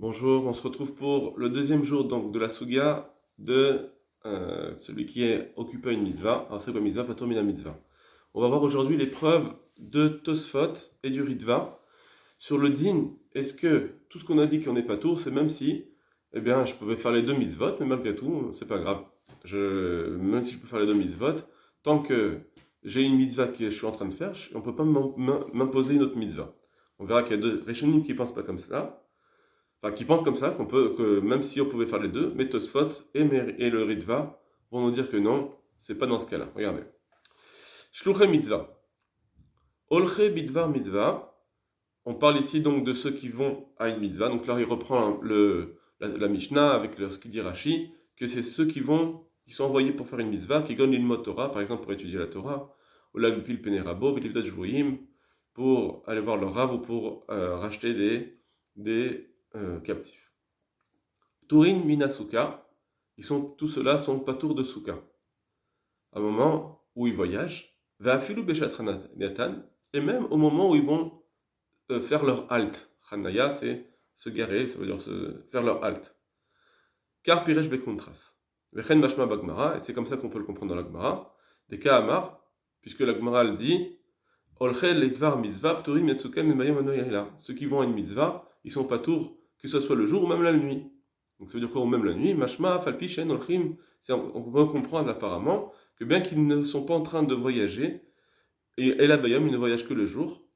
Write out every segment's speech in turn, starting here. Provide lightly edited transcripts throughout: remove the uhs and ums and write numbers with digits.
Bonjour, on se retrouve pour le deuxième jour donc de la Suga de celui qui est occupé à une mitzvah. Alors c'est quoi mitzvah? Pas terminer la mitzvah. On va voir aujourd'hui les preuves de Tosfot et du Ritva sur le din. Est-ce que tout ce qu'on a dit qu'on n'est pas tour, c'est même si, eh bien, je pouvais faire les deux mitzvot, mais malgré tout, c'est pas grave. Même si je peux faire les deux mitzvot, tant que j'ai une mitzvah que je suis en train de faire, on ne peut pas m'imposer une autre mitzvah. On verra qu'il y a deux Rishonim qui pensent pas comme ça. Enfin, qui pensent comme ça, que même si on pouvait faire les deux, mais Tosfot et le Ritva vont nous dire que non, c'est pas dans ce cas-là. Regardez. Shluche mitzvah. Olche bidvar mitzvah. On parle ici donc de ceux qui vont à une mitzvah. Donc là, il reprend la Mishnah avec ce qu'il dit Rashi, que c'est ceux qui sont envoyés pour faire une mitzvah, qui gagnent une Torah, par exemple pour étudier la Torah, ou la Lupil Penerabo, Vilivdat Jvoim, pour aller voir leur rave ou pour racheter des captifs. Tourin Minasuka, tous ceux-là sont pas tours de Souka. À un moment où ils voyagent, Va'afilu Beshatranatan, et même au moment où ils vont faire leur halte. Chanaya, c'est se garer, ça veut dire faire leur halte. Car Piresh Bekontras. Vechen Mashma Bagmara, et c'est comme ça qu'on peut le comprendre dans la Gemara, des cas Amar, puisque la Gemara elle dit Olchel Leitvar Mitzvah, Pturim Yatsukem Memayim Anoyahila. Ceux qui vont à une mitzvah, ils sont pas tours, que ce soit le jour ou même la nuit. Donc ça veut dire quoi, ou même la nuit, Mashma, Falpishen, Olchim, on peut comprendre apparemment que bien qu'ils ne sont pas en train de voyager, et la Bayam, ils ne voyagent que le jour,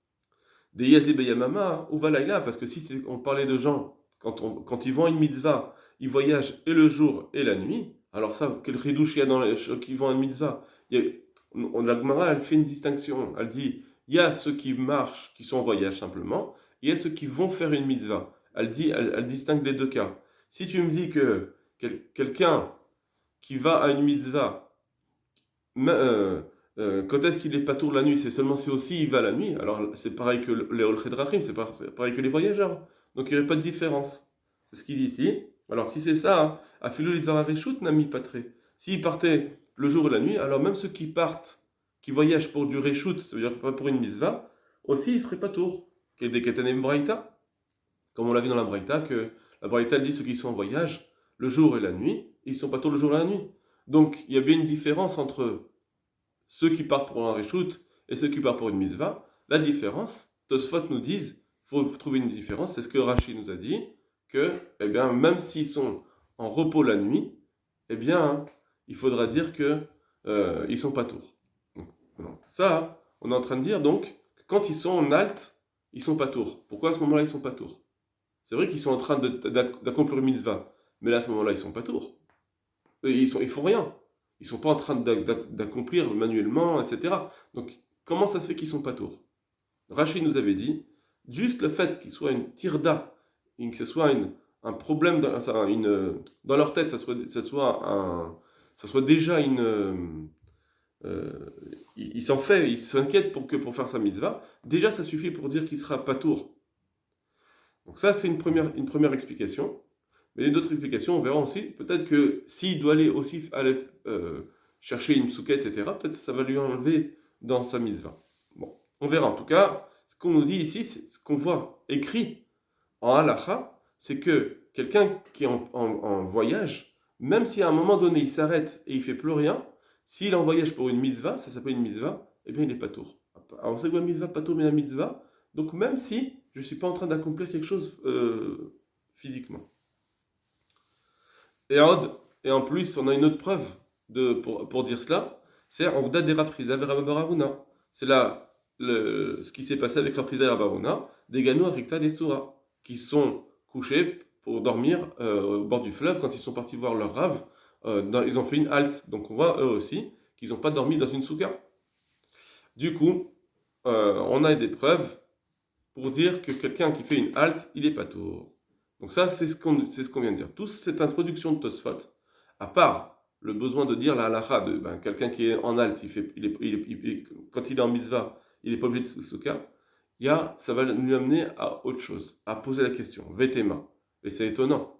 des Yazdi Bayamama, ou Valaïla, parce que si on parlait de gens, quand ils vont à une mitzvah, ils voyagent et le jour et la nuit, alors ça, quel ridouche il y a dans les gens qui vont à une mitzvah? La Gemara, elle fait une distinction, elle dit, il y a ceux qui marchent, qui sont en voyage simplement, et il y a ceux qui vont faire une mitzvah. Elle distingue les deux cas. Si tu me dis que quelqu'un qui va à une mitzvah, quand est-ce qu'il est pas tour la nuit? C'est aussi il va la nuit. Alors c'est pareil que les Olchedrachim, c'est pareil que les voyageurs. Donc il n'y aurait pas de différence. C'est ce qu'il dit ici. Alors si c'est ça, Afilu Lidvarareshut Nami Patre. S'ils partaient le jour et la nuit, alors même ceux qui partent, qui voyagent pour du Reshut, ça veut dire pas pour une mitzvah, aussi ils ne seraient pas tour. Des Ketanem Braïta, comme on l'a vu dans la Braïta, que la Braïta dit ceux qui sont en voyage, le jour et la nuit, ils ne sont pas tour le jour et la nuit. Donc il y a bien une différence entre ceux qui partent pour un reshoot et ceux qui partent pour une mitzvah. La différence, Tosfot nous disent, il faut trouver une différence, c'est ce que Rashi nous a dit, que eh bien, même s'ils sont en repos la nuit, eh bien, il faudra dire que ils sont pas tours. Donc, ça, on est en train de dire donc que quand ils sont en halte, ils sont pas tours. Pourquoi à ce moment-là ils sont pas tours? C'est vrai qu'ils sont en train d'accomplir une mitzvah, mais là à ce moment-là ils sont pas tours. Ils font rien. Ils ne sont pas en train d'accomplir manuellement, etc. Donc, comment ça se fait qu'ils ne sont pas tours? Rachid nous avait dit, juste le fait qu'il soit une tirda, que ce soit un problème dans leur tête, ça soit déjà il s'inquiète pour faire sa mitzvah, déjà ça suffit pour dire qu'il sera pas tour. Donc ça, c'est une première explication. Mais il y a d'autres explications, on verra aussi. Peut-être que s'il doit aller chercher une psouka, etc., peut-être que ça va lui enlever dans sa mitzvah. Bon, on verra. En tout cas, ce qu'on nous dit ici, ce qu'on voit écrit en halacha, c'est que quelqu'un qui est en voyage, même si à un moment donné il s'arrête et il fait plus rien, s'il est en voyage pour une mitzvah, ça s'appelle une mitzvah, eh bien il est pas tour. Alors on sait quoi mitzvah, pas tour, mais la mitzvah. Donc même si je ne suis pas en train d'accomplir quelque chose physiquement. Et en plus, on a une autre preuve pour dire cela, c'est en date des Rafriza et Rababaravuna. C'est là ce qui s'est passé avec Rafriza et Rababaravuna, des Ganou, Rikta, des Soura, qui sont couchés pour dormir au bord du fleuve quand ils sont partis voir leur rave. Ils ont fait une halte, donc on voit eux aussi qu'ils n'ont pas dormi dans une souka. Du coup, on a des preuves pour dire que quelqu'un qui fait une halte, il est pas tour. Donc ça, c'est ce qu'on vient de dire. Toute cette introduction de Tosfot, à part le besoin de dire la halakha de quelqu'un qui est en halte, quand il est en mitzvah, il n'est pas obligé de souka, ça va nous amener à autre chose, à poser la question. Vetema. Et c'est étonnant.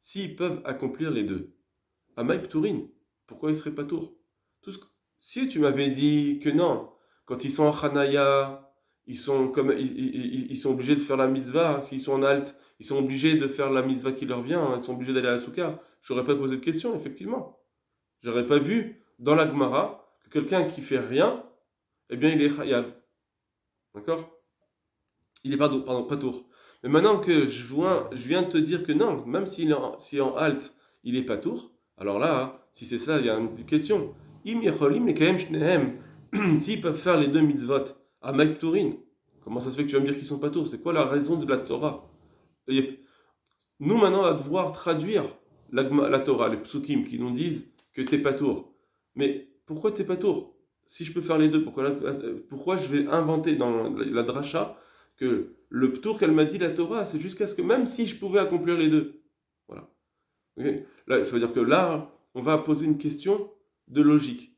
S'ils peuvent accomplir les deux, Amaï Pturin, pourquoi ils ne seraient pas tours? Si tu m'avais dit que non, quand ils sont en Hanaya, ils sont obligés de faire la mitzvah. S'ils sont en halt, ils sont obligés de faire la mitzvah qui leur vient. Ils sont obligés d'aller à la souka. J'aurais pas posé de question, effectivement. J'aurais pas vu dans la Gemara que quelqu'un qui fait rien, eh bien, il est chayav. D'accord? Il est pas tour. Mais maintenant que je viens de te dire que non, même s'il est en halt, il est pas tour. Alors là, si c'est ça, il y a une petite question. Im yecholim lekayem shnehem. S'ils peuvent faire les deux mitzvot à Mike Tourin, comment ça se fait que tu vas me dire qu'ils sont pas tours? C'est quoi la raison de la Torah? Et nous, maintenant, on va devoir traduire la Torah, les psukim qui nous disent que t'es pas tour. Mais pourquoi t'es pas tour? Si je peux faire les deux, pourquoi je vais inventer dans la dracha que le ptour qu'elle m'a dit la Torah, c'est jusqu'à ce que même si je pouvais accomplir les deux. Voilà. Okay. Là, ça veut dire que là, on va poser une question de logique.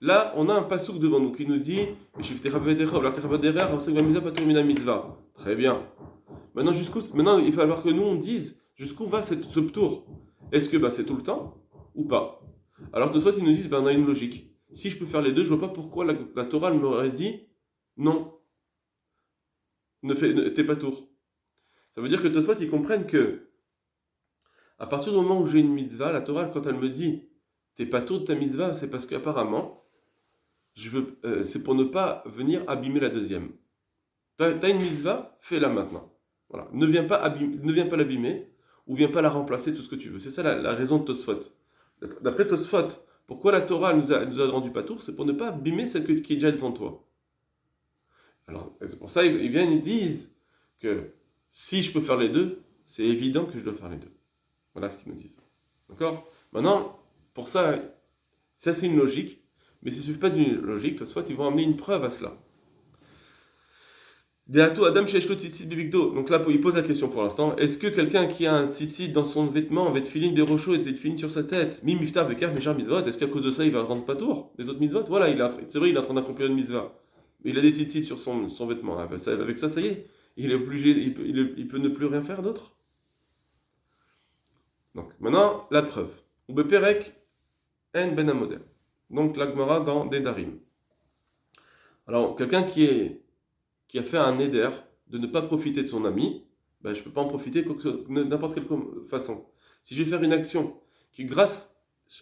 Là, on a un passouk devant nous qui nous dit très bien. Maintenant, il va falloir que nous on dise jusqu'où va ce ptour. Est-ce que c'est tout le temps ou pas? Alors, de soit ils nous disent on a une logique. Si je peux faire les deux, je vois pas pourquoi la Torah m'aurait dit non. T'es pas tour. Ça veut dire que Tosfot, ils comprennent que à partir du moment où j'ai une mitzvah, la Torah, quand elle me dit t'es pas tour de ta mitzvah, c'est parce qu'apparemment, c'est pour ne pas venir abîmer la deuxième. T'as une mitzvah, fais-la maintenant. Voilà. Ne viens pas l'abîmer ou viens pas la remplacer, tout ce que tu veux. C'est ça la raison de Tosfot. D'après Tosfot, pourquoi la Torah nous a rendu pas tour, c'est pour ne pas abîmer celle qui est déjà devant toi. Alors, c'est pour ça qu'ils viennent, ils disent que si je peux faire les deux, c'est évident que je dois faire les deux. Voilà ce qu'ils nous disent. D'accord? Maintenant, pour ça c'est une logique, mais ça ne suffit pas d'une logique, soit ils vont amener une preuve à cela. Deato Adam Sheshlo Tzitzit Bibigdo. Donc là, il pose la question pour l'instant. Est-ce que quelqu'un qui a un tzitzit dans son vêtement, avec filine de rochaux et des filine sur sa tête, mi miftar bekar mechar mitzvot, est-ce qu'à cause de ça, il va rendre pas tour des autres mitzvot? Voilà, c'est vrai, il est en train d'accomplir une mitzvah. Mais il a des tzitzit sur son vêtement. Avec ça, ça y est. Il est obligé, il peut ne plus rien faire d'autre. Donc, maintenant, la preuve. Ubeperek en ben amoder. Donc, la Gemara dans Dedarim. Alors, quelqu'un qui a fait un éder de ne pas profiter de son ami, je ne peux pas en profiter de n'importe quelle façon. Si je vais faire une action qui,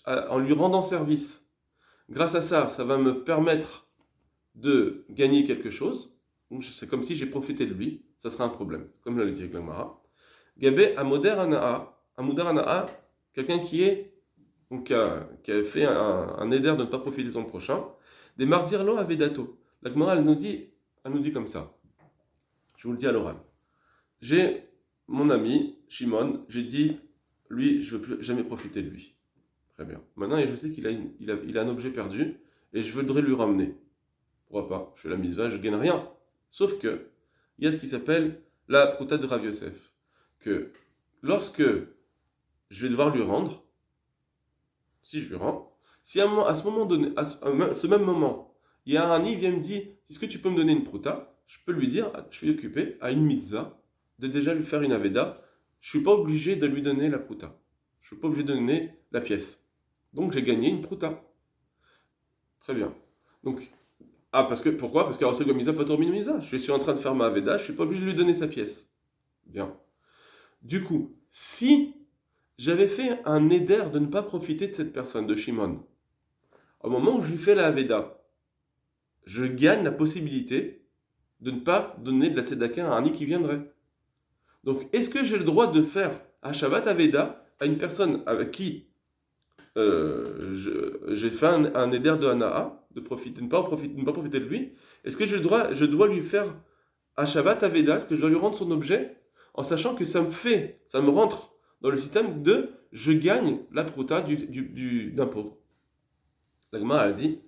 en lui rendant service, grâce à ça, ça va me permettre de gagner quelque chose, c'est comme si j'ai profité de lui, ça sera un problème, comme l'a dit avec la Gemara. Gabé amoder ana'a, quelqu'un qui a fait un éder de ne pas profiter de son prochain, des marzirlo avedato. La Gemara, elle nous dit comme ça. Je vous le dis à l'oral. J'ai mon ami, Shimon, j'ai dit, lui, je ne veux plus jamais profiter de lui. Très bien. Maintenant, je sais qu'il a un objet perdu et je voudrais lui ramener. Pourquoi pas? Je fais la mitzvah, je ne gagne rien. Sauf que, il y a ce qui s'appelle la prouta de Rav Yosef. Que lorsque je vais devoir lui rendre, si je lui rends, si à ce moment donné, à ce même moment, il y a un ami qui vient me dire, est-ce que tu peux me donner une prouta? Je peux lui dire, je suis occupé à une mitzvah de déjà lui faire une aveda. Je ne suis pas obligé de lui donner la prouta. Je ne suis pas obligé de donner la pièce. Donc j'ai gagné une prouta. Très bien. Donc, pourquoi? Parce qu'alors c'est comme Misa, pas tourmine Misa. Je suis en train de faire ma aveda, je ne suis pas obligé de lui donner sa pièce. Bien. Du coup, si j'avais fait un éder de ne pas profiter de cette personne, de Shimon, au moment où je lui fais la aveda, je gagne la possibilité de ne pas donner de la tzedaka à un ami qui viendrait. Donc, est-ce que j'ai le droit de faire un Shabbat Aveda à une personne avec qui j'ai fait un éder de Hana'a, de ne pas profiter de lui? Est-ce que je dois lui faire un Shabbat Aveda? Est-ce que je dois lui rendre son objet en sachant que ça me rentre dans le système de je gagne la prouta d'un pauvre? La Gemara a dit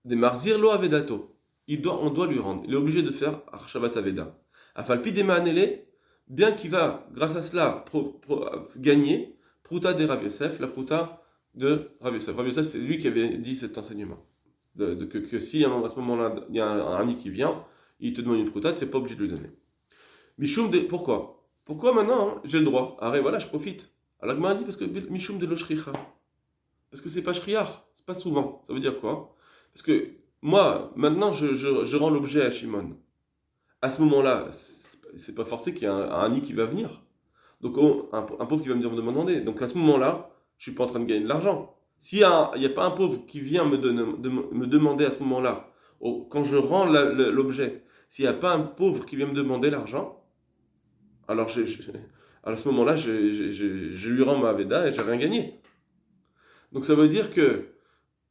des marzir lo avedato. On doit lui rendre. Il est obligé de faire Shabbat Aveda. Afalpi des manele, bien qu'il va, grâce à cela, gagner Prouta de Rav Yosef, la Prouta de Rav Yosef. Rav Yosef, c'est lui qui avait dit cet enseignement. Que si à ce moment-là, il y a un ami qui vient, il te demande une Prouta, tu n'es pas obligé de lui donner. Mishum de. Pourquoi? Pourquoi maintenant j'ai le droit? Arrête, voilà, je profite. Alors, la dit parce que Mishum de l'Oshricha. Parce que c'est pas Shriach, c'est pas souvent. Ça veut dire quoi? Parce que moi, maintenant, je rends l'objet à Shimon. à ce moment-là, c'est pas forcé qu'il y ait un Hani qui va venir. Donc un pauvre qui va me demander. Donc à ce moment-là, je suis pas en train de gagner de l'argent. S'il n'y a pas un pauvre qui vient me demander à ce moment-là, quand je rends l'objet, s'il n'y a pas un pauvre qui vient me demander l'argent, alors, alors à ce moment-là, je lui rends ma Aveda et j'ai rien gagné. Donc ça veut dire que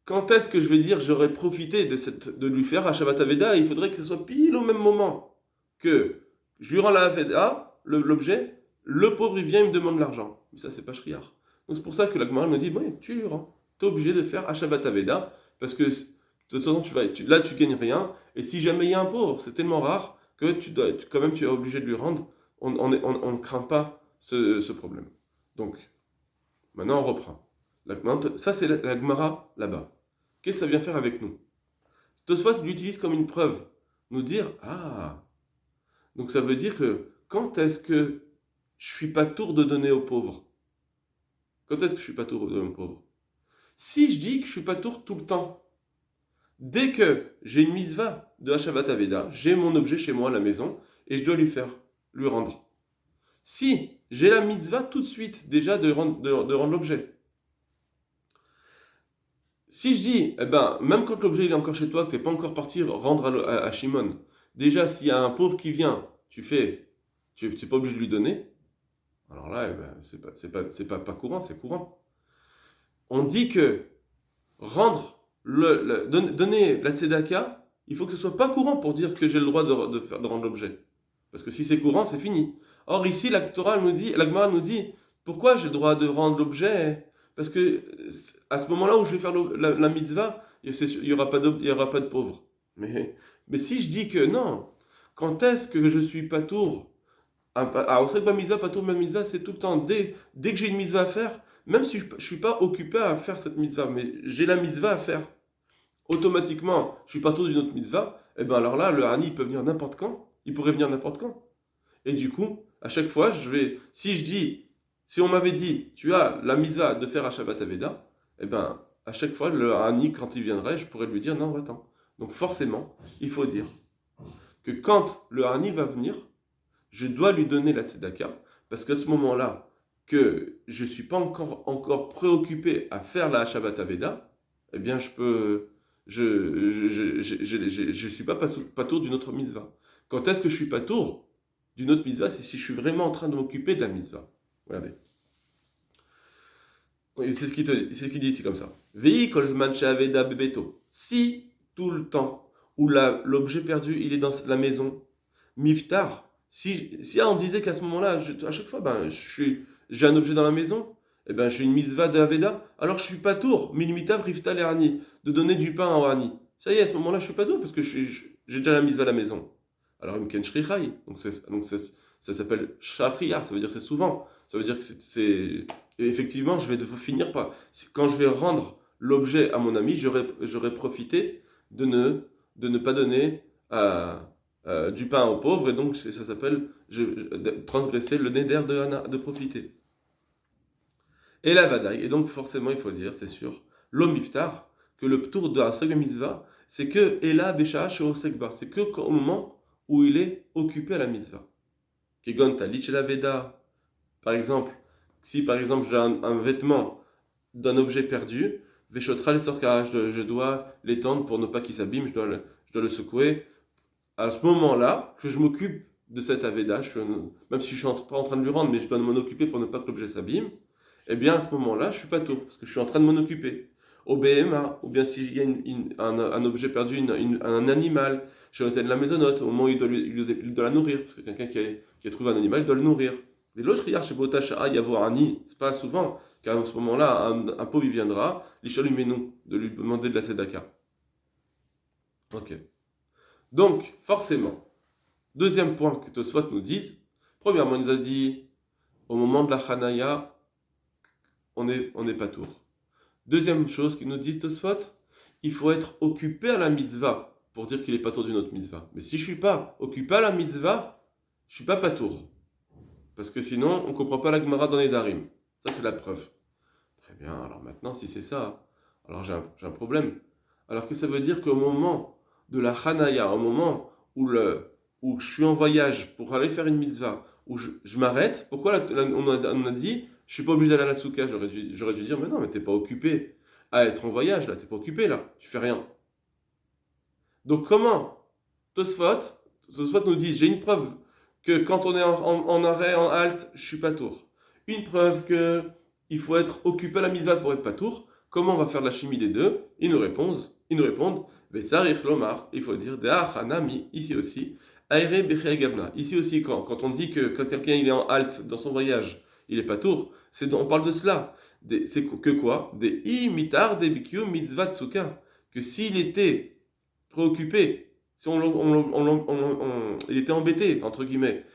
quand est-ce que je vais dire j'aurais profité de lui faire un Shabbat Aveda, il faudrait que ce soit pile au même moment que je lui rends la Aveda, l'objet, le pauvre il vient et me demande l'argent. Mais ça c'est pas Shriar. Donc c'est pour ça que la Gemara me dit, ouais, tu lui rends. Tu es obligé de faire un Shabbat Aveda parce que de toute façon là tu gagnes rien et si jamais il y a un pauvre, c'est tellement rare que quand même tu es obligé de lui rendre. On ne craint pas ce problème. Donc maintenant on reprend. Ça c'est la Gemara là-bas. Qu'est-ce que ça vient faire avec nous? Tosfot l'utilise comme une preuve. Nous dire, ah, donc ça veut dire que quand est-ce que je suis pas tour de donner aux pauvres? Quand est-ce que je suis pas tour de donner aux pauvres? Si je dis que je suis pas tour tout le temps, dès que j'ai une mitzvah de Hashavat Aveda, j'ai mon objet chez moi à la maison et je dois lui rendre. Si j'ai la mitzvah tout de suite déjà de rendre l'objet, si je dis, eh ben, même quand l'objet est encore chez toi, que tu n'es pas encore parti rendre à Shimon, déjà s'il y a un pauvre qui vient, tu n'es pas obligé de lui donner, alors là, eh ben, c'est pas courant, c'est courant. On dit que donner la tzedaka, il faut que ce soit pas courant pour dire que j'ai le droit de rendre l'objet. Parce que si c'est courant, c'est fini. Or ici, la Gemara nous dit, pourquoi j'ai le droit de rendre l'objet? Parce que à ce moment-là où je vais faire la mitzvah, il n'y aura pas de pauvres. Mais si je dis que non, quand est-ce que je suis patour? On sait que ma mitzvah, patour, ma mitzvah, c'est tout le temps. Dès que j'ai une mitzvah à faire, même si je ne suis pas occupé à faire cette mitzvah, mais j'ai la mitzvah à faire, automatiquement, je suis patour d'une autre mitzvah, et bien alors là, le Hani peut venir n'importe quand, il pourrait venir n'importe quand. Et du coup, à chaque fois, si on m'avait dit, tu as la mitzvah de faire un Shabbat Aveda, eh ben, à chaque fois, le Hani, quand il viendrait, je pourrais lui dire, non, attends. Donc forcément, il faut dire que quand le Hani va venir, je dois lui donner la tzedaka, parce qu'à ce moment-là, que je ne suis pas encore préoccupé à faire la Shabbat Aveda, eh bien, je suis pas patour d'une autre mitzvah. Quand est-ce que je suis patour d'une autre mitzvah? C'est si je suis vraiment en train de m'occuper de la mitzvah. Regardez. C'est ce qu'il dit ici comme ça. Vei kolzman she'aveda bebeto. Si tout le temps où l'objet perdu il est dans la maison, miftar. Si on disait qu'à ce moment-là, à chaque fois, j'ai un objet dans la maison, et ben j'ai une mitzvah de Aveda, alors je suis pas tour, minimitav rifta le Hani, de donner du pain au Hani. Ça y est, à ce moment-là, je suis pas tour parce que j'ai déjà la mitzvah à la maison. Alors, imken shrichai, ça s'appelle shachriar, ça veut dire c'est souvent. Ça veut dire que et effectivement, je vais finir par. Quand je vais rendre l'objet à mon ami, j'aurais profité de ne pas donner du pain aux pauvres, et donc ça s'appelle transgresser le neder de profiter. Et la vadaï, et donc forcément il faut dire, c'est sûr, l'omiftar, que le tour de la seconde mitzvah, c'est que Ela Besha Sheosekba, c'est que au moment où il est occupé à la mitzvah. Kegon Talich la Veda, par exemple, si par exemple j'ai un vêtement d'un objet perdu, Veshotra les sorkara, je dois l'étendre pour ne pas qu'il s'abîme, je dois le secouer. À ce moment-là, que je m'occupe de cet Aveda, même si je ne suis pas en train de lui rendre, mais je dois m'en occuper pour ne pas que l'objet s'abîme, eh bien à ce moment-là, je suis pas tour, parce que je suis en train de m'en occuper. Au BMA, ou bien s'il y a un objet perdu, un animal, chez l'hôtel de la maisonnote, au moment où il doit la nourrir, parce que quelqu'un qui a trouvé un animal, il doit le nourrir. Les loges chez Botacha, il y avoir un nid, c'est pas souvent, car à ce moment-là, un pauvre il viendra, l'Ishalumenou, de lui demander de la tzedaka. Ok. Donc, forcément, deuxième point que Tosfot nous dise, premièrement, il nous a dit, au moment de la Chanaya, on n'est pas tour. Deuxième chose qu'ils nous disent Tosfot, il faut être occupé à la mitzvah pour dire qu'il est pas tour d'une autre mitzvah. Mais si je suis pas occupé à la mitzvah, je suis pas tour. Parce que sinon, on ne comprend pas la Gemara dans les Darim. Ça, c'est la preuve. Très bien, alors maintenant, si c'est ça, alors j'ai un problème. Alors que ça veut dire qu'au moment de la Chanaya, au moment où où je suis en voyage pour aller faire une mitzvah, où je m'arrête, pourquoi on a dit, je suis pas obligé d'aller à la souka, j'aurais dû dire, mais non, mais t'es pas occupé à être en voyage, là, t'es pas occupé, là, tu fais rien. Donc comment Tosfot nous dit, j'ai une preuve que quand on est en arrêt, en halte, je suis pas tour. Une preuve que il faut être occupé à la mitzvah pour être pas tour. Comment on va faire la chimie des deux? Ils nous répondent, Vetsarich Lomar, il faut dire, Deach Hanami, ici aussi, Aire Bechei Gavna. Ici aussi, quand on dit que quand quelqu'un il est en halte dans son voyage, il est pas tour, on parle de cela. C'est que quoi? Des imitar des bikyu mitzvah tsuka. Que s'il était préoccupé, si il était embêté, entre guillemets,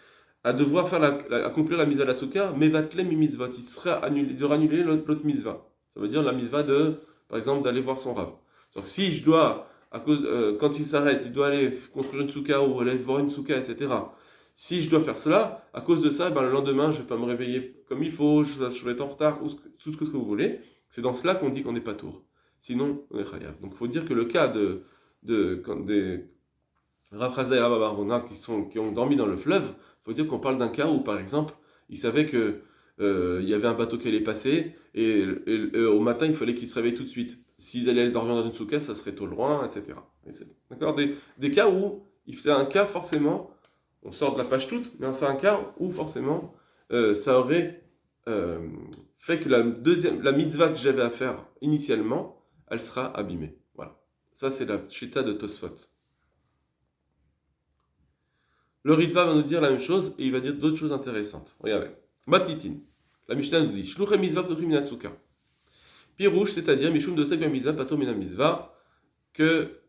à devoir accomplir la mitzvah de la souka, mevatlem mitzvot, il aura annulé l'autre mitzvah. Ça veut dire la mitzvah par exemple, d'aller voir son rav. Donc si je dois, quand il s'arrête, il doit aller construire une souka ou aller voir une souka, etc. Si je dois faire cela, à cause de ça, le lendemain, je ne vais pas me réveiller comme il faut, je vais être en retard, ou tout ce que vous voulez. C'est dans cela qu'on dit qu'on n'est pas tour. Sinon, on est chayav. Donc il faut dire que le cas des Rav Chazda et Rav Barona qui ont dormi dans le fleuve, il faut dire qu'on parle d'un cas où, par exemple, ils savaient que il y avait un bateau qui allait passer et au matin, il fallait qu'ils se réveillent tout de suite. S'ils allaient dormir dans une souka, ça serait tôt loin, etc. D'accord, des cas où, c'est un cas forcément, on sort de la page toute, mais c'est un cas où forcément, ça aurait fait que la mitzvah que j'avais à faire initialement, elle sera abîmée. Voilà. Ça, c'est la chita de Tosfot. Le Ritva va nous dire la même chose et il va dire d'autres choses intéressantes. Regardez. Matnitin. La Mishnah nous dit Shluchem mitzvah p'tochim min asuka. Pirouche, c'est-à-dire Mishum de Seg mitzvah patur min mitzvah, que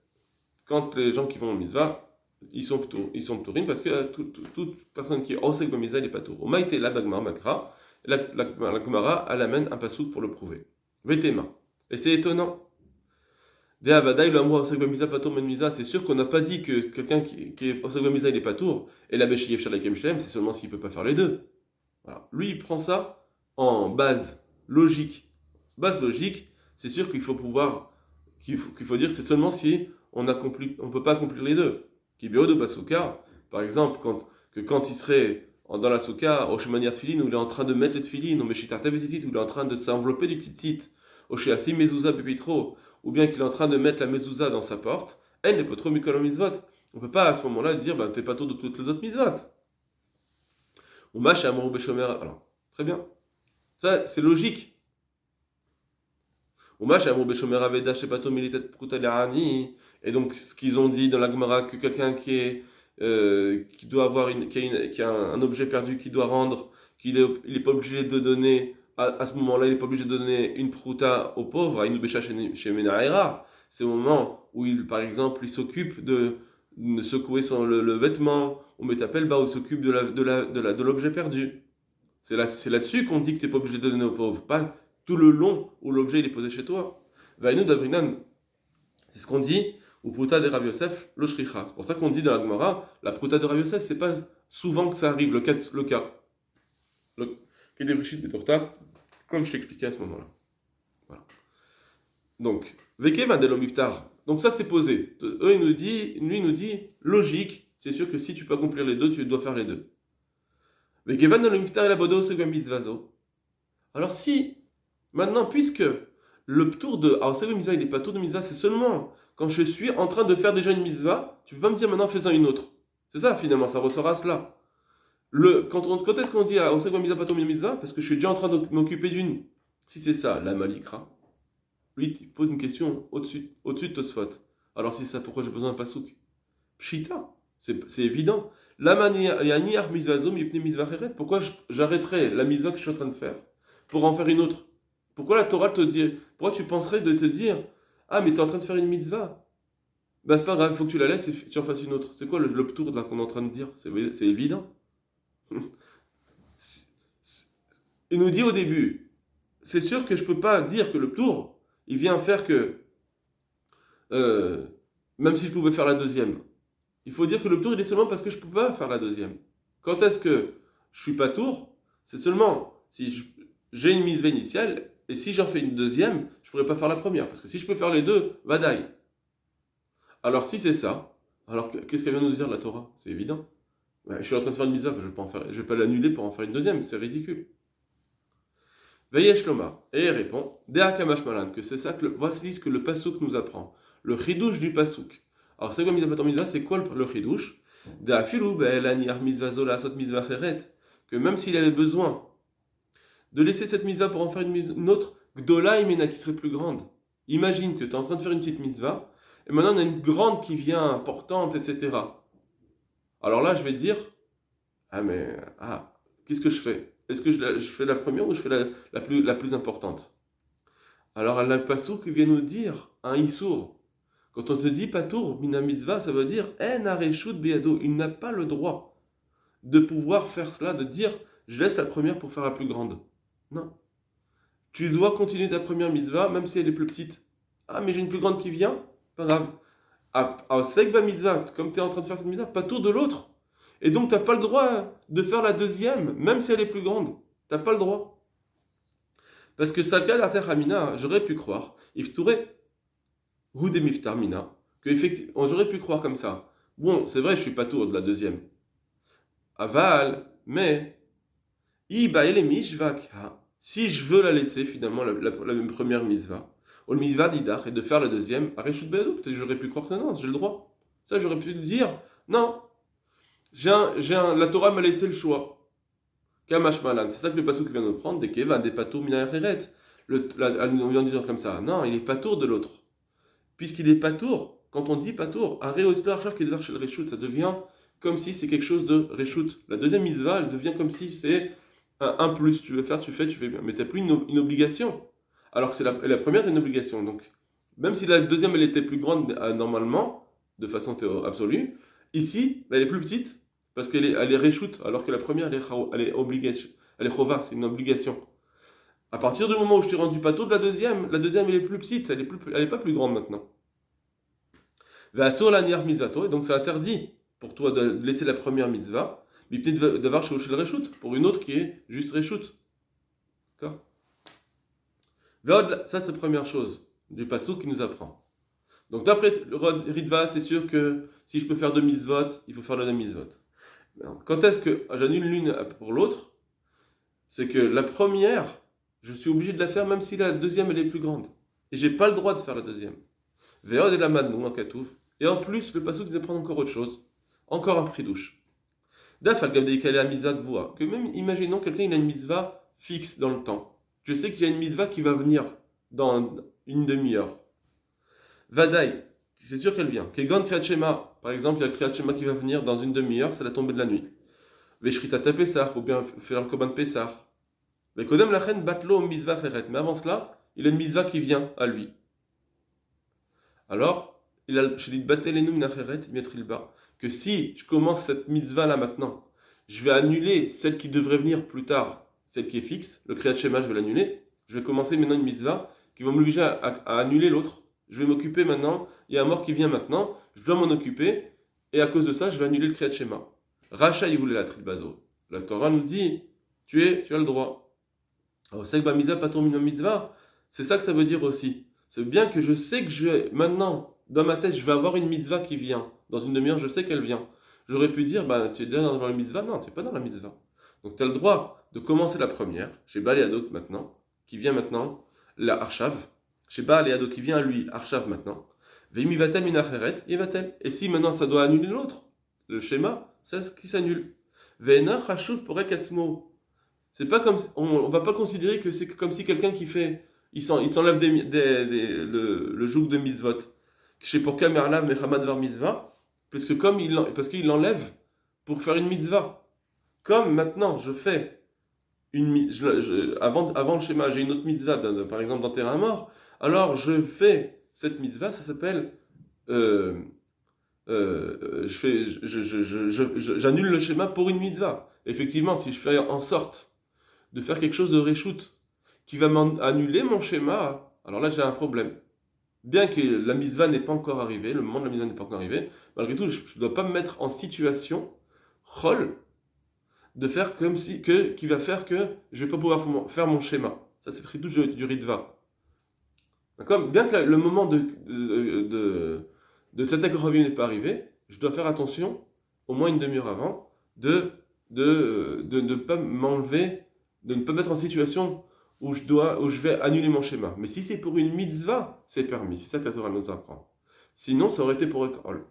quand les gens qui vont en mitzvah, ils sont p'turim parce que toute personne qui est en Seg mitzvah, il est patur. Au maïté la bagmar makra, la Gemara, elle amène un pasouk pour le prouver. Vetema. Et c'est étonnant. C'est sûr qu'on n'a pas dit que quelqu'un qui est Oseg Bamiza il est pas tour, et la Beshiyev Shalakem Shlem, c'est seulement s'il ne peut pas faire les deux. Voilà. Lui, il prend ça en base logique. Base logique, c'est sûr qu'il faut dire c'est seulement si on ne peut pas accomplir les deux. Kibiodo Basuka, par exemple, quand il serait dans la souka, au Shemaniat Tfilin, où il est en train de mettre les Tfilin, au Meshitarte Besisit, où il est en train de s'envelopper du tzitzit, au Sheasim Mezouza Pepitro, ou bien qu'il est en train de mettre la mezouza dans sa porte, elle n'est pas trop mikol mitzvot. On ne peut pas à ce moment-là dire t'es pas trop de toutes les autres mitzvot. Ou mâche amorou beshomer. Alors, très bien. Ça, c'est logique. Ou mâche amorou beshomer aveda shepato militet prutalani. Et donc, ce qu'ils ont dit dans la Gemara, que quelqu'un qui doit avoir qui a un objet perdu qu'il doit rendre, qu'il est pas obligé de donner. À ce moment-là, il n'est pas obligé de donner une prouta aux pauvres, à une bécha chez Menaïra. C'est au moment où, par exemple, il s'occupe de secouer le vêtement, ou Metapel, où il s'occupe de l'objet perdu. C'est là-dessus qu'on dit que tu n'es pas obligé de donner aux pauvres, pas tout le long où l'objet il est posé chez toi. Vainu Dabrinan, c'est ce qu'on dit, ou prouta de Rav Yosef, lo shricha. C'est pour ça qu'on dit dans la Gemara, la prouta de Rav Yosef, c'est pas souvent que ça arrive, le cas. Comme je t'expliquais à ce moment-là. Voilà. Donc, Veke Vadelo Miftar. Donc ça c'est posé. Lui il nous dit, logique, c'est sûr que si tu peux accomplir les deux, tu dois faire les deux. Veke Vadelo Miftar et la Bodo Segamisvazo. Alors si, maintenant, puisque le tour de Aosego Mitzvah, il n'est pas tour de Mitzvah, c'est seulement quand je suis en train de faire déjà une Mitzvah, tu peux pas me dire maintenant fais-en une autre. C'est ça finalement, ça ressort à cela. Quand est-ce qu'on dit à Oseg Mitzvah Patur Min Mitzvah? Parce que je suis déjà en train de m'occuper d'une. Si c'est ça, la Malikra, lui, il pose une question au-dessus de Tosfot. Alors si c'est ça, pourquoi j'ai besoin d'un pasouk? Pshita, c'est évident. La manière, il y a ni ar mizvazom, yipne mizvacheret. Pourquoi j'arrêterais la mitzvah que je suis en train de faire pour en faire une autre? Pourquoi la Torah te dit, pourquoi tu penserais de te dire, ah mais tu es en train de faire une mitzvah? Ben c'est pas grave, il faut que tu la laisses et tu en fasses une autre. C'est quoi le ptour là qu'on est en train de dire? C'est évident. Il nous dit au début, c'est sûr que je ne peux pas dire que le tour, il vient faire que, même si je pouvais faire la deuxième, il faut dire que le tour, il est seulement parce que je ne peux pas faire la deuxième. Quand est-ce que je suis pas tour? C'est seulement si j'ai une mise initiale, et si j'en fais une deuxième, je ne pourrais pas faire la première. Parce que si je peux faire les deux, vadaï. Alors si c'est ça, Alors, qu'est-ce qu'elle vient nous dire, la Torah? C'est évident. Ben, je suis en train de faire une mitzvah, je vais pas l'annuler pour en faire une deuxième, c'est ridicule. Veyesh Lomar, et il répond, Dea Kamash Malan, que c'est ça voici ce que le pasouk nous apprend. Le chidouche du pasouk. Alors, c'est quoi mitzvah pator mitzvah? C'est quoi le chidouche? Dea filou be'elani ar mitzvah zola asot mitzvah cheret. Que même s'il avait besoin de laisser cette mitzvah pour en faire une autre, Gdola imena, qui serait plus grande. Imagine que tu es en train de faire une petite mitzvah, et maintenant on a une grande qui vient, importante, etc. Alors là, je vais dire, qu'est-ce que je fais? Est-ce que je fais la première ou je fais la plus importante? Alors, le passouk vient nous dire un issour. Quand on te dit patour, mina mitzvah, ça veut dire en areshut beado. Il n'a pas le droit de pouvoir faire cela, de dire je laisse la première pour faire la plus grande. Non. Tu dois continuer ta première mitzvah, même si elle est plus petite. Ah, mais j'ai une plus grande qui vient? Pas grave. À Sekba mitzvah, comme tu es en train de faire cette mitzvah, patour de l'autre. Et donc, tu n'as pas le droit de faire la deuxième, même si elle est plus grande. Tu n'as pas le droit. Parce que Salka d'Arter Hamina, j'aurais pu croire, Iftouré, Roudé Miftar Mina, que effectivement, j'aurais pu croire comme ça. Bon, c'est vrai, je suis pas tour de la deuxième. Aval, mais, si je veux la laisser, finalement, la première mitzvah, ou le mitzvah d'Idach, et de faire la deuxième, Areshut Be'adou, peut-être j'aurais pu croire que non, j'ai le droit. Ça, j'aurais pu dire, non, la Torah m'a laissé le choix. Kamash Malan, c'est ça que le passouk vient de prendre, des Keva, des patours minacheret. On vient de dire comme ça. Non, il est patour de l'autre. Puisqu'il est patour, quand on dit patour, un réosper chav qui est devant chez le reshoot, ça devient comme si c'est quelque chose de reshoot. La deuxième mitzvah, elle devient comme si c'est un plus. Tu veux faire, tu fais bien. Mais tu n'as plus une obligation. Alors que la première, tu une obligation. Donc, même si la deuxième, elle était plus grande normalement, de façon absolue, ici, elle est plus petite. Parce qu'elle est reshoot, alors que la première, elle est obligation. Elle est chova, c'est une obligation. À partir du moment où je t'ai rendu patour de la deuxième elle est plus petite, elle est pas plus grande maintenant. Ve'asur la niar mitzvato, et donc c'est interdit pour toi de laisser la première mitzvah, mais peut-être d'avoir chez le reshoot, pour une autre qui est juste reshoot. D'accord? Ça c'est la première chose du passouk qui nous apprend. Donc d'après le Ritva, c'est sûr que si je peux faire deux mitzvot, il faut faire le deux mitzvot. Quand est-ce que j'annule l'une pour l'autre? C'est que la première, je suis obligé de la faire même si la deuxième elle est plus grande. Et j'ai pas le droit de faire la deuxième. Ve'od el amadnu en katouf. Et en plus, le passouk nous apprend encore autre chose. Encore un pridouche. Daf al gavdei kale a mitzvah gvoa. Que même, imaginons quelqu'un il a une mitzvah fixe dans le temps. Je sais qu'il y a une mitzvah qui va venir dans une demi-heure. Vadaï, c'est sûr qu'elle vient. Kegon Kriyat Shema, par exemple, il y a le Kriyat Shema qui va venir dans une demi-heure, c'est la tombée de la nuit. Veshritata Pesach, ou bien faire le Koban Pesach. Vekodem lachen batlo mitzvah cheret. Mais avant cela, il a une mitzvah qui vient à lui. Alors, il a dit batelenu minacheret, mietrilba. Que si je commence cette mitzvah là maintenant, je vais annuler celle qui devrait venir plus tard, celle qui est fixe, le Kriyat Shema, je vais l'annuler. Je vais commencer maintenant une mitzvah qui va m'obliger à annuler l'autre. Je vais m'occuper maintenant, il y a un mort qui vient maintenant, je dois m'en occuper, et à cause de ça, je vais annuler le Kriyat Shema. Racha voulait la trilbazo. La Torah nous dit, tu as le droit. Alors, c'est mitzvah, c'est ça que ça veut dire aussi. C'est bien que je sais que maintenant, dans ma tête, je vais avoir une mitzvah qui vient. Dans une demi-heure, je sais qu'elle vient. J'aurais pu dire, tu es déjà dans la mitzvah. Non, tu n'es pas dans la mitzvah. Donc, tu as le droit de commencer la première, chez Baal et Hadok maintenant, qui vient maintenant, la Arshav. Chez Baal et Hadok qui vient à lui, Arshav maintenant. Veimi vatel minacheret, yevatel. Et si maintenant ça doit annuler l'autre, le schéma, c'est ce qui s'annule. Ve'ena chashuv porek atzmo. C'est pas comme on va pas considérer que c'est comme si quelqu'un qui fait il s'enlève le joug de mitzvot. Chez pour Kamerlav Mechamad var mitzvah, parce qu'il l'enlève pour faire une mitzvah. Comme maintenant je fais avant le schéma, j'ai une autre mitzvah, par exemple dans terrain mort, alors je fais cette mitzvah, ça s'appelle j'annule le schéma pour une mitzvah. Effectivement, si je fais en sorte de faire quelque chose de reshoot qui va annuler mon schéma, alors là j'ai un problème. Bien que la mitzvah n'est pas encore arrivée, le moment de la mitzvah n'est pas encore arrivé, malgré tout, je ne dois pas me mettre en situation, chol, de faire comme si, qui va faire que je ne vais pas pouvoir faire mon schéma. Ça c'est tout du ritva. D'accord? Bien que le moment de cet accord n'est pas arrivé, je dois faire attention, au moins une demi-heure avant, de ne pas m'enlever, de ne pas mettre en situation où je vais annuler mon schéma. Mais si c'est pour une mitzvah, c'est permis. C'est ça que la Torah nous apprend. Sinon, ça aurait été pour Ekol.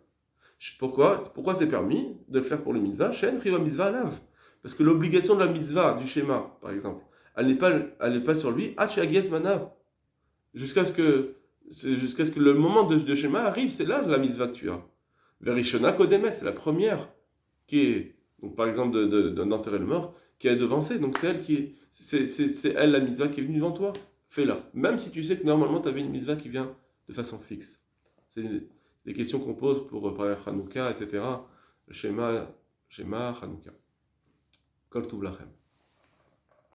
Pourquoi c'est permis de le faire pour le mitzvah? Shen, riva mitzvah, lave. Parce que l'obligation de la mitzvah, du schéma, par exemple, elle n'est pas sur lui, hachiagies manav. Jusqu'à ce que le moment de schéma arrive, c'est là la mitzvah que tu as. Verishona Kodemet, c'est la première qui est, donc par exemple, d'enterrer le mort, qui est devancée. Donc c'est elle c'est elle la mitzvah qui est venue devant toi. Fais-la. Même si tu sais que normalement tu avais une mitzvah qui vient de façon fixe. C'est des questions qu'on pose pour parler Hanouka, etc. Le schéma Hanouka. Kol Tuv Lachem.